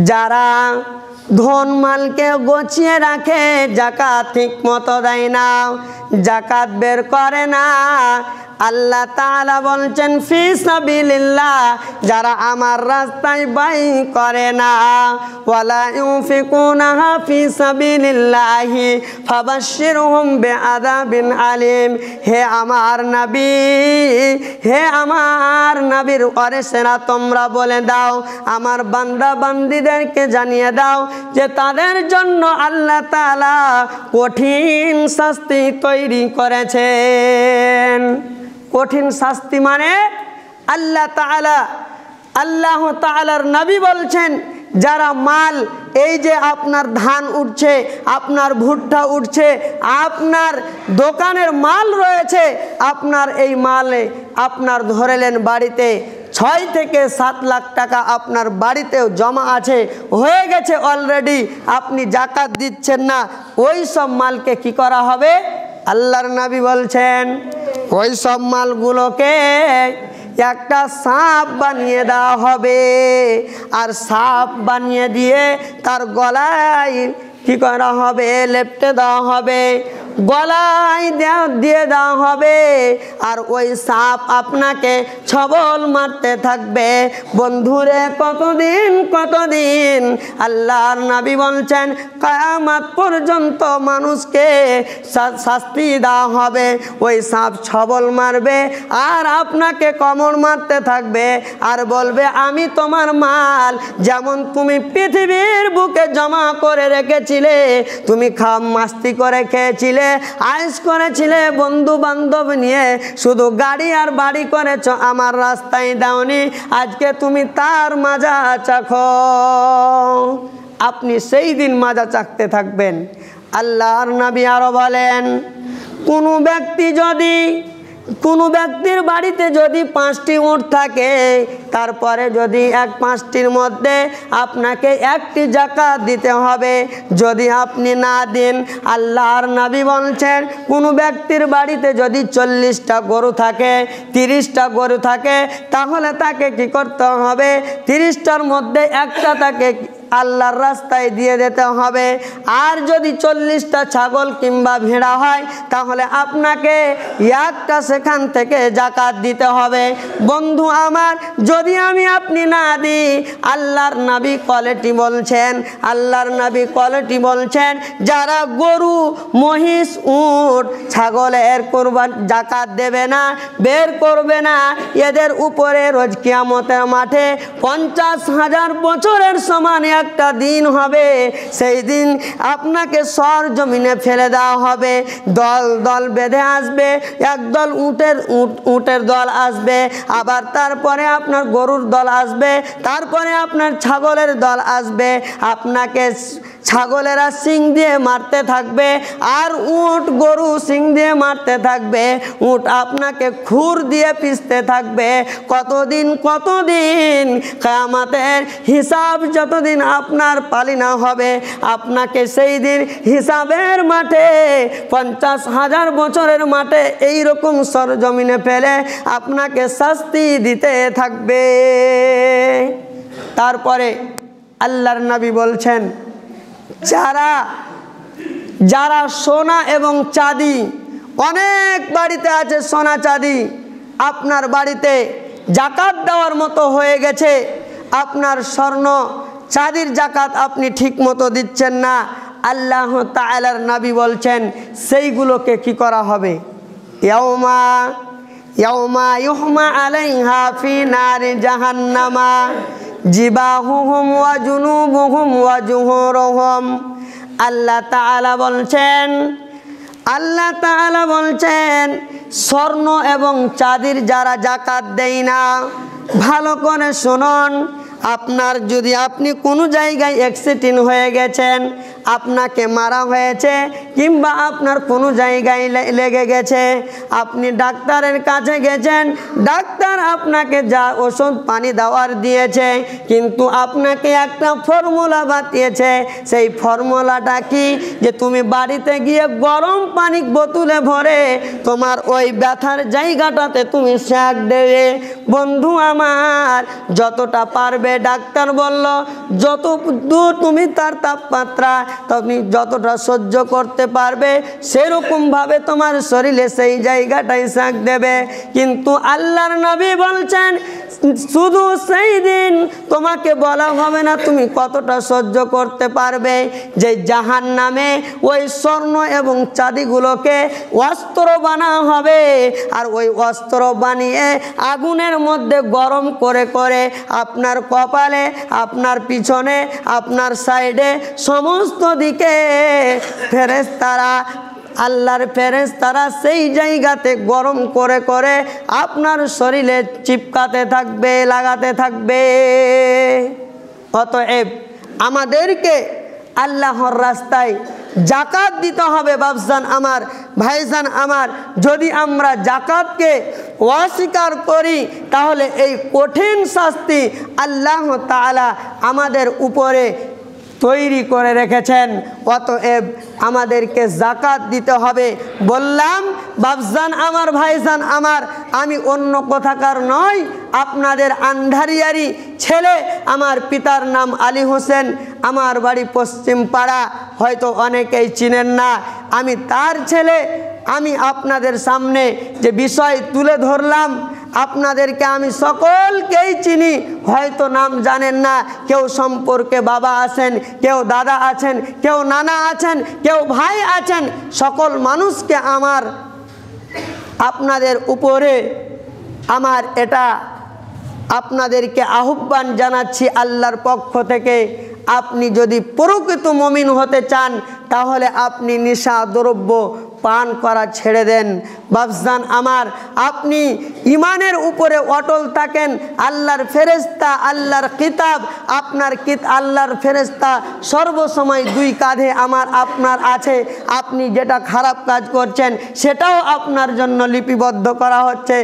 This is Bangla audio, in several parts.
যারা ধন মালকে গছিয়ে রাখে, যাকাত ঠিক মতো দেয় না, যাকাত বের করে না, আল্লাহ তাআলা বলছেন ফি সাবিলিল্লাহ, যারা আমার রাস্তায় ব্যয় করে না, ওয়ালা ইউনফিকুনাহা ফি সাবিলিল্লাহি ফাবাশশিরহুম বিআযাবিন আলিম। হে আমার নবী, হে আমার নবীর ওয়ারিসেরা, তোমরা বলে দাও, আমার বান্দা বান্দীদেরকে জানিয়ে দাও যে তাদের জন্য আল্লাহ তাআলা কঠিন শাস্তি তৈরি করেছেন। কঠিন শাস্তি মানে আল্লাহ তাআলার নবী বলছেন, যারা মাল, এই যে আপনার ধান উঠছে, আপনার ভুট্টা উঠছে, আপনার দোকানের মাল রয়েছে, আপনার এই মালে আপনার ধরেলেন বাড়িতে 6 থেকে 7 লাখ টাকা আপনার বাড়িতেও জমা আছে, হয়ে গেছে অলরেডি, আপনি যাকাত দিচ্ছেন না, ওই সব মালকে কি করা হবে? আল্লাহর নবী বলছেন ওই সব মালগুলোকে একটা সাপ বানিয়ে দেওয়া হবে, আর সাপ বানিয়ে দিয়ে তার গলায় কি করা হবে? লেপটে দেওয়া হবে, গলায় দিয়ে দেওয়া হবে, আর ওই সাপ আপনাকে ছবল মারতে থাকবে। বন্ধুরে, কতদিন আল্লাহর নবী বলছেন কিয়ামত পর্যন্ত মানুষকে শাস্তি দেওয়া হবে। ওই সাপ ছবল মারবে আর আপনাকে কামড় মারতে থাকবে, আর বলবে আমি তোমার মাল, যেমন তুমি পৃথিবীর বুকে জমা করে রেখেছিলে, তুমি মাস্তি করে খেয়েছিলে, আয়েশ করেছিলে, বন্ধু বান্ধব নিয়ে শুধু গাড়ি আর বাড়ি করেছ, আমার রাস্তায় দাওনি, আজকে তুমি তার মাজা চাখো। আপনি সেই দিন মাজা চাখতে থাকবেন। আল্লাহর নবী আরো বলেন, কোনো ব্যক্তির বাড়িতে যদি 5টি উট থাকে, তারপরে যদি 5টির মধ্যে আপনাকে 1টি যাকাত দিতে হবে। যদি আপনি না দেন, আল্লাহর নবী বলছেন কোনো ব্যক্তির বাড়িতে যদি 40টা গরু থাকে, 30টা গরু থাকে, তাহলে তাকে কি করতে হবে? 30টার মধ্যে 1টা তাকে আল্লাহর রাস্তায় দিয়ে দিতে হবে। আর যদি 40টা ছাগল কিংবা ভেড়া হয়, তাহলে আপনাকে 1টা সেখান থেকে যাকাত দিতে হবে। বন্ধু আমার, যদি আপনি না দিই, আল্লাহর নবী কোয়ালিটি বলছেন, যারা গরু, মহিষ, উট, ছাগলের কুরবান যাকাত দেবে না, বের করবে না, এদের উপরে রোজ কিয়ামতের মাঠে 50,000 বছরের সমান একটা দিন হবে। সেই দিন আপনাকে সরজমিনে ফেলে দেওয়া হবে, দল দল বেঁধে আসবে, একদল উটের দল আসবে, আবার তারপরে আপনার গরুর দল আসবে, তারপরে আপনার ছাগলের দল আসবে। আপনাকে ছাগলেরা শিং দিয়ে মারতে থাকবে, আর উট গরু শিং দিয়ে মারতে থাকবে, উট আপনাকে খুর দিয়ে পিষতে থাকবে। কতদিন কিয়ামতের হিসাব যতদিন আপনার পালি না হবে, আপনাকে সেই দিন হিসাবের মাঠে 50,000 বছরের মাঠে এইরকম সরজমিনে ফেলে আপনাকে শাস্তি দিতে থাকবে। তারপরে আল্লাহর নবী বলছেন, যারা সোনা এবং চাঁদি, অনেক বাড়িতে আছে সোনা চাঁদি, আপনার বাড়িতে যাকাত দেওয়ার মতো হয়ে গেছে, আপনার স্বর্ণ চাঁদির যাকাত আপনি ঠিক মতো দিচ্ছেন না, আল্লাহ তাআলার নবী বলছেন সেইগুলোকে কি করা হবে? ইয়াউমা ইউহমা আলাইহা ফি নারি জাহান্নামা জিবাহুহুম ওয়া জুনুবুহুম ওয়া জুহুরুহুম। আল্লাহ তাআলা বলছেন স্বর্ণ এবং চাঁদির যারা যাকাত দেয় না, ভালো করে শুনুন, আপনি কোনো জায়গায় অ্যাক্সিডেন্ট হয়ে গেছেন, আপনাকে মারা হয়েছে, কিংবা আপনার কোনো জায়গায় লেগে গেছে, আপনি ডাক্তারের কাছে গেছেন, ডাক্তার আপনাকে যা ওষুধ পানি দেওয়ার দিয়েছে, কিন্তু আপনাকে একটা ফর্মুলা বাতিয়েছে। সেই ফর্মুলাটা কি? যে তুমি বাড়িতে গিয়ে গরম পানি বোতলে ভরে তোমার ওই ব্যথার জায়গাটাতে তুমি সেঁক দেবে। বন্ধু আমার, যতটা পারবে, ডাক্তার বলল যত দূর তুমি তার তাপমাত্রা তুমি যতটা সহ্য করতে পারবে সেরকমভাবে তোমার শরীরে সেই জায়গাটায় সেঁক দেবে। কিন্তু আল্লাহর নবী বলছেন শুধু সেই দিন তোমাকে বলা হবে না তুমি কতটা সহ্য করতে পারবে, যে জাহান্নামে ওই স্বর্ণ এবং চাঁদিগুলোকে অস্ত্র বানা হবে, আর ওই অস্ত্র বানিয়ে আগুনের মধ্যে গরম করে করে আপনার কপালে, আপনার পিছনে, আপনার সাইডে সমস্ত দিকে ফেরেশতারা, আল্লাহর ফেরেশতারা সেই জায়গাতে গরম করে করে আপনার শরীরে চিপকাতে থাকবে, লাগাতে থাকবে। অতএব আমাদেরকে আল্লাহর রাস্তায় জাকাত দিতে হবে। বাপজান আমার, ভাইজান আমার, যদি আমরা জাকাতকে অস্বীকার করি তাহলে এই কঠিন শাস্তি আল্লাহ তাআলা আমাদের উপরে তৈরি করে রেখেছেন। অতএব আমাদেরকে জাকাত দিতে হবে। বললাম বাপজান আমার, ভাইজান আমার, আমি অন্য কোথাকার নয়, আপনাদের আন্ধারিয়ারি ছেলে। আমার পিতার নাম আলী হোসেন, আমার বাড়ি পশ্চিম পাড়া, হয়তো অনেকেই চিনেন না। আমি তার ছেলে। আমি আপনাদের সামনে যে বিষয় তুলে ধরলাম, আপনাদেরকে আমি সকলকেই চিনি, হয়তো নাম জানেন না। কেউ সম্পর্কে বাবা আছেন, কেউ দাদা আছেন, কেউ নানা আছেন, কেউ ভাই আছেন। সকল মানুষকে আমার আপনাদের উপরে আমার এটা আপনাদেরকে আহ্বান জানাচ্ছি আল্লাহর পক্ষ থেকে। আপনি যদি প্রকৃত মুমিন হতে চান তাহলে আপনি নেশা দ্রব্য পান করা ছেড়ে দেন। বাপজান আমার, আপনি ইমানের উপরে অটল থাকেন। আল্লাহর ফেরেশতা, আল্লাহর কিতাব, আল্লাহর ফেরেশতা সর্বসময় দুই কাঁধে আমার আপনার আছে। আপনি যেটা খারাপ কাজ করছেন সেটাও আপনার জন্য লিপিবদ্ধ করা হচ্ছে।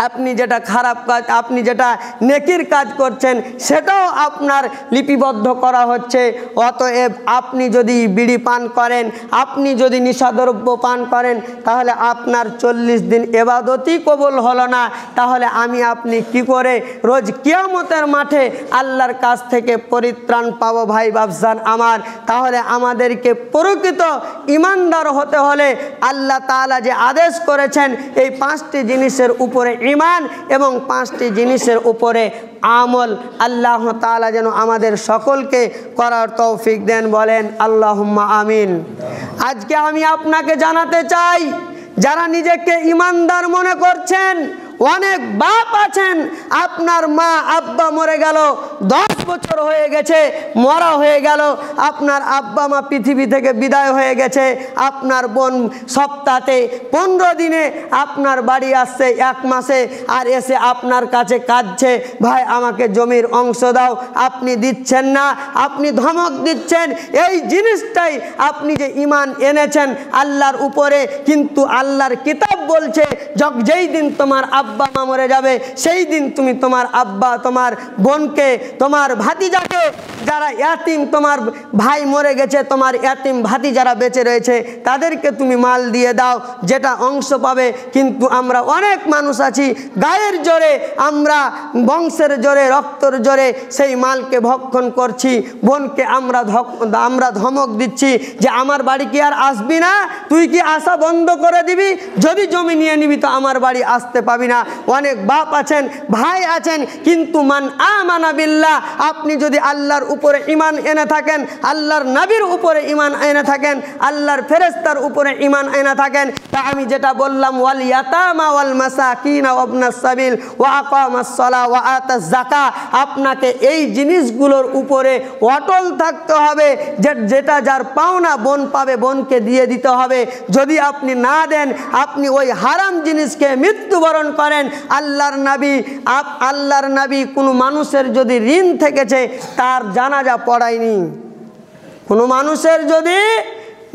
আপনি যেটা খারাপ কাজ, আপনি যেটা নেকির কাজ করছেন সেটাও আপনার লিপিবদ্ধ করা হচ্ছে। অতএব আপনি যদি বিড়ি পান করেন, আপনি যদি নিশাদ্রব্য পান করেন, তাহলে আপনার 40 দিন ইবাদতই কবুল হলো না। তাহলে আমি আপনি কি করে রোজ কিয়ামতের মাঠে আল্লাহর কাছ থেকে পরিত্রাণ পাবো? ভাই বাপজান আমার, তাহলে আমাদেরকে প্রকৃত ইমানদার হতে হলে আল্লাহ তাআলা যে আদেশ করেছেন এই 5টি জিনিসের উপরে ঈমান এবং 5টি জিনিসের উপরে আমল, আল্লাহ তাআলা যেন আমাদের সকলকে করার তৌফিক দেন। বলেন আল্লাহুম্মা আমিন। আজকে আমি আপনাকে জানাতে চাই, যারা নিজেকে ইমানদার মনে করছেন, অনেক বাপ আছেন, আপনার মা আব্বা মরে গেল, 10 বছর হয়ে গেছে, মরা হয়ে গেল, আপনার আব্বা মা পৃথিবী থেকে বিদায় হয়ে গেছে, আপনার বোন সপ্তাহে 15 দিনে আপনার বাড়ি আসছে, 1 মাসে, আর এসে আপনার কাছে কাঁদছে, ভাই আমাকে জমির অংশ দাও, আপনি দিচ্ছেন না, আপনি ধমক দিচ্ছেন। এই জিনিসটাই আপনি যে ঈমান এনেছেন আল্লাহর উপরে, কিন্তু আল্লাহর কিতাব বলছে যেই দিন তোমার আব্বা মা মরে যাবে সেই দিন তুমি তোমার আব্বা, তোমার বোনকে, তোমার ভাতিজাকে, যারা ইয়াতিম, তোমার ভাই মরে গেছে, তোমার ইয়াতিম ভাতি যারা বেঁচে রয়েছে তাদেরকে তুমি মাল দিয়ে দাও, যেটা অংশ পাবে। কিন্তু আমরা অনেক মানুষ আছি, গায়ের জোরে, আমরা বংশের জোরে, রক্তর জোরে সেই মালকে ভক্ষণ করছি। বোনকে আমরা ধমক দিচ্ছি যে আমার বাড়ি কি আর আসবি না, তুই কি আসা বন্ধ করে দিবি, যদি জমি নিয়ে নিবি তো আমার বাড়ি আসতে পাবি না। অনেক বাপ আছেন, ভাই আছেন, কিন্তু মান আমানা বিল্লাহ, আপনি যদি আল্লাহর উপরে ঈমান এনে থাকেন, আল্লাহর নবীর উপরে ঈমান এনে থাকেন, আল্লাহর ফেরেশতার উপরে ঈমান এনে থাকেন, তা আমি যেটা বললাম, ওয়াল ইয়াতামা ওয়াল মাসাকিন ওয়া ইবনাস সাবিল ওয়া আকামাস সালাহ ওয়া আতাজ যাকাত, আপনাকে এই জিনিসগুলোর উপরে অটল থাকতে হবে। যেটা যার পাওনা বোন পাবে, বোনকে দিয়ে দিতে হবে। যদি আপনি না দেন, আপনি ওই হারাম জিনিসকে মৃত্যুবরণ করেন। আল্লাহর নবী কোনো মানুষের যদি ঋণ থেকেছে তার জানাজা পড়ায়নি। কোনো মানুষের যদি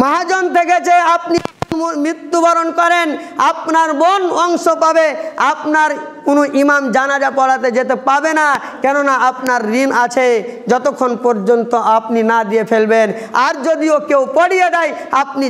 মহাজন থেকে যে আপনি মৃত্যুবরণ করেন, আপনার বোন অংশ পাবে, আপনার কোনো ইমাম জানাজা পড়াতে যেতে পাবে না, কেননা আপনার ঋণ আছে যতক্ষণ পর্যন্ত আপনি না দিয়ে ফেলবেন। আর যদিও কেউ পড়িয়ে দেয়, আপনি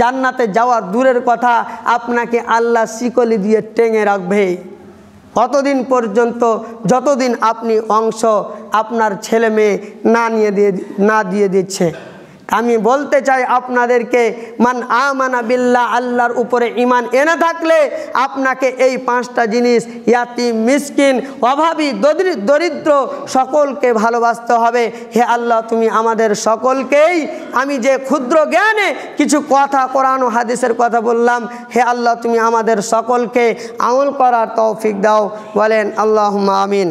জান্নাতে যাওয়া দূরের কথা, আপনাকে আল্লাহ শিকলি দিয়ে টেঙে রাখবে কতদিন পর্যন্ত, যতদিন আপনি অংশ আপনার ছেলে মেয়ে না দিয়ে দিচ্ছে। আমি বলতে চাই আপনাদেরকে, মান আমানা বিল্লাহ, আল্লাহর উপরে ঈমান এনে থাকলে আপনাকে এই 5টা জিনিস, ইয়াতিম, মিসকিন, অভাবী, দরিদ্র সকলকে ভালোবাসতে হবে। হে আল্লাহ, তুমি আমাদের সকলকেই, আমি যে ক্ষুদ্র জ্ঞানে কিছু কথা কোরআন ও হাদিসের কথা বললাম, হে আল্লাহ তুমি আমাদের সকলকে আমল করার তৌফিক দাও। বলেন আল্লাহুম্মা আমিন।